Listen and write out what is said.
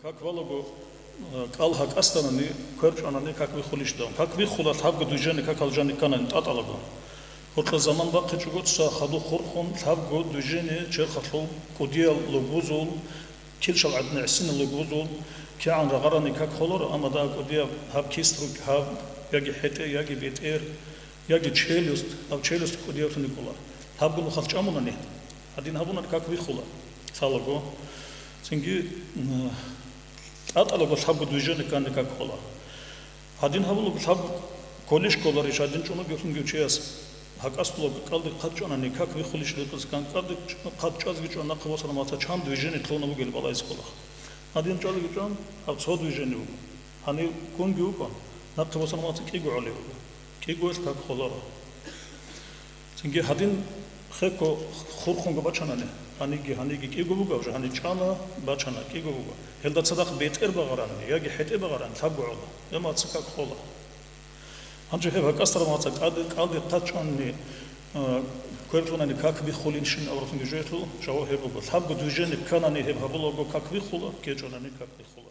Как валаго калха кастанани кверчанани как вихулишдам как вихулат хабго дужени как алжани канани таталаго хорта заман ба қичуготса хаду хорхон хабго дужени черхатлу кудиал логузул килшал адна асин логузул кян рагарани как холор амада кудия хаб кистру хаб яги хете яги бетер яги челюст ав челюст кудия никола хабго халчамунани один хабунат как вихула салаго цинги аталого хабго дужени канни как хола один хабуло хаб колиш колариш один чуно гефун гючес хакастуло калди қатчанани как вихулиш летос кан калди қатчас гичона қвосана маца чам движение тлона бугел балайс кола один чали гичон ав цо движение уг ани кун гюкон на қвосана маца кигу оле кигуес как хола цинги хадин ხეკო ხურხუნგა ბაჩანანე ანიგი კიგო ბუგავჟა ანი ჩანა ბაჩანა კიგო ბუგა ელდაცა და ბეტერ ბაღარანი იაგი ჰეტე ბაღარანი თაბგოლა ემაცკა ხოლა ანჯე ჰევა კასტრამაცა კალდი ყაჩანნი ქერთუნანი კაკბი ხულინშინ ავრხინგი ჟეთუ ჟაო ჰებოგო თაბგო დუჟენი კანანი ჰებაბლოგო კაკბი ხულა კეჭონანი კაკბი ხულა